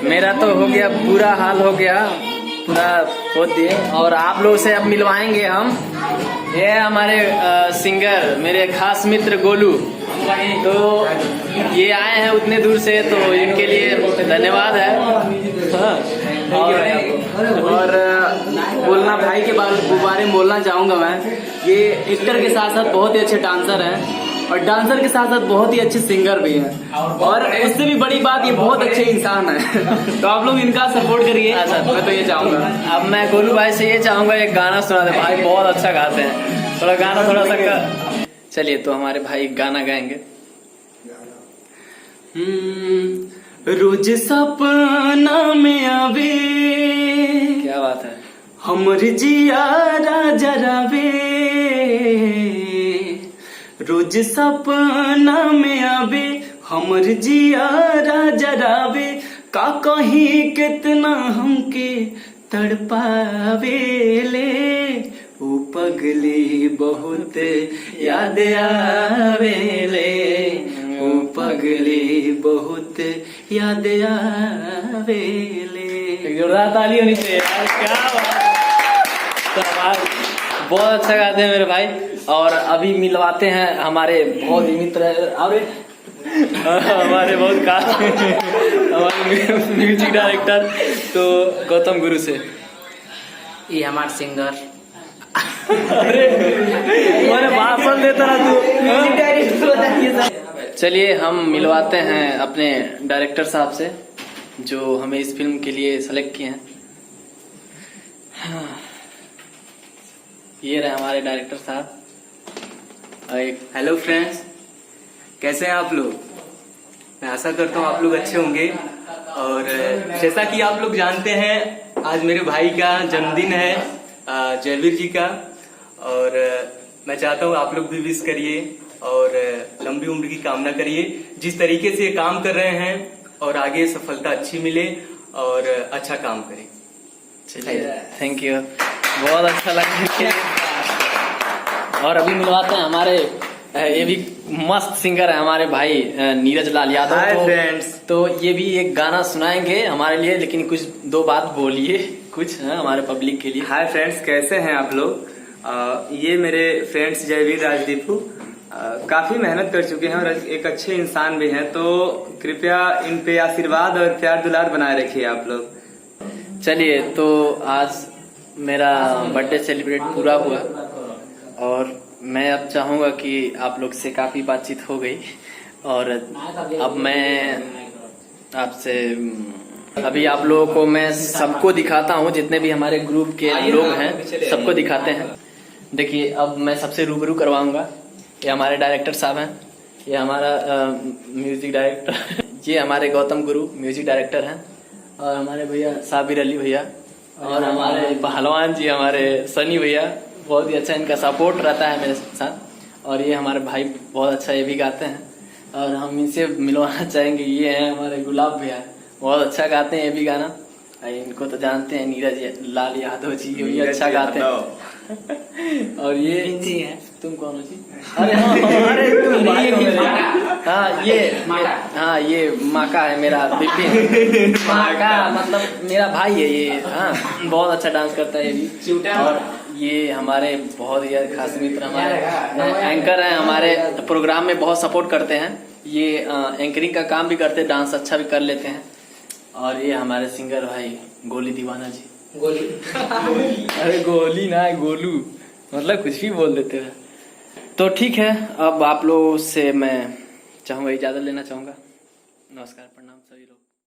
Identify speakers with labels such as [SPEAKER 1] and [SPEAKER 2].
[SPEAKER 1] मेरा तो हो गया, पूरा हाल हो गया, पूरा खोद दिए। और आप लोग से अब मिलवाएंगे हम, ये है हमारे सिंगर, मेरे खास मित्र गोलू। तो ये आए हैं उतने दूर से, तो इनके लिए धन्यवाद है। हाँ। और बोलना भाई के बारे में बोलना चाहूँगा मैं, ये एक्टर के साथ साथ बहुत ही अच्छे डांसर हैं, और डांसर के साथ साथ बहुत ही अच्छे सिंगर भी हैं, और उससे भी बड़ी बात ये बहुत अच्छे इंसान हैं। तो आप लोग इनका सपोर्ट करिए। मैं तो ये चाहूँगा। अब मैं गोलू भाई से ये चाहूँगा एक गाना सुना दे, भाई बहुत अच्छा गाते हैं, थोड़ा गाना थोड़ा सा चलिए। तो हमारे भाई गाना गाएंगे। रोज सपना में आवे, क्या बात है, हमर जियारा जरावे, रोज सपना में आवे, हमर जियारा जरावे, का कहीं कितना हमके तड़पावे ले, ओ पगली बहुत याद आवे ले, ओ पगली बहुत याद आवे ले। जोरदार ताली होनी चाहिए यार, क्या बात। बहुत अच्छा गाते हैं मेरे भाई। और अभी मिलवाते हैं हमारे बहुत ही मित्र, हमारे बहुत खास हमारे म्यूजिक डायरेक्टर तो गौतम गुरु से।
[SPEAKER 2] ये हमारे सिंगर।
[SPEAKER 1] अरे भाषण देता रहा तू। चलिए हम मिलवाते हैं अपने डायरेक्टर साहब से, जो हमें इस फिल्म के लिए सेलेक्ट किए हैं। ये रहे हमारे डायरेक्टर साहब।
[SPEAKER 3] हेलो फ्रेंड्स, कैसे हैं आप लोग? मैं आशा करता हूँ आप लोग अच्छे होंगे। और जैसा कि आप लोग जानते हैं, आज मेरे भाई का जन्मदिन है, जयवीर जी का, और मैं चाहता हूँ आप लोग भी विश करिए और लंबी उम्र की कामना करिए। जिस तरीके से ये काम कर रहे हैं और आगे सफलता अच्छी मिले और अच्छा काम करें।
[SPEAKER 1] चलिए, थैंक यू, बहुत अच्छा लगा। और अभी मिलवाते हैं हमारे ये भी मस्त सिंगर है हमारे भाई नीरज लाल यादव।
[SPEAKER 3] Hi friends.
[SPEAKER 1] तो ये भी एक गाना सुनाएंगे हमारे लिए, लेकिन कुछ दो बात बोलिए कुछ हमारे पब्लिक के लिए।
[SPEAKER 3] हाय फ्रेंड्स, कैसे हैं आप लोग? ये मेरे फ्रेंड्स जयवीर राजदीपू काफी मेहनत कर चुके हैं और एक अच्छे इंसान भी हैं, तो कृपया इन पे आशीर्वाद और प्यार दुलार बनाए रखिए आप लोग।
[SPEAKER 1] चलिए, तो आज मेरा बर्थडे सेलिब्रेट पूरा हुआ, और मैं अब चाहूंगा कि आप लोग से काफी बातचीत हो गई, और अब मैं आपसे अभी आप लोगों को मैं सबको दिखाता हूँ, जितने भी हमारे ग्रुप के लोग हैं सबको दिखाते हैं। देखिए, अब मैं सबसे रूबरू करवाऊंगा। ये हमारे डायरेक्टर साहब हैं, ये हमारा म्यूजिक डायरेक्टर ये हमारे गौतम गुरु म्यूजिक डायरेक्टर हैं, और हमारे भैया साबिर अली भैया, और हमारे पहलवान जी हमारे सनी भैया, बहुत ही अच्छा इनका सपोर्ट रहता है मेरे साथ। और ये हमारे भाई बहुत अच्छा ये भी गाते हैं, और हम इनसे मिलवाना चाहेंगे। ये हैं हमारे गुलाब भैया, बहुत अच्छा गाते हैं ये भी गाना। इनको तो जानते हैं, नीरज लाल यादव जी, ये भी अच्छा गाते हैं। और ये तुम कौन हो जी? अरे अरे तुम भाई हो मेरे। हाँ ये माका है मेरा, विपिन माका मतलब मेरा भाई है ये। हाँ, बहुत अच्छा डांस करता है ये भी। और ये हमारे बहुत ही खास मित्र, हमारे एंकर हैं, हमारे प्रोग्राम में बहुत सपोर्ट करते हैं। ये एंकरिंग का काम भी करते हैं, डांस अच्छा भी कर लेते हैं। और ये हमारे सिंगर भाई गोली दीवाना जी। गोली अरे गोली ना, गोलू, मतलब कुछ भी बोल देते हैं। तो ठीक है, अब आप लोगों से मैं चाहूंगा इजाजत लेना चाहूंगा। नमस्कार, प्रणाम सभी लोग।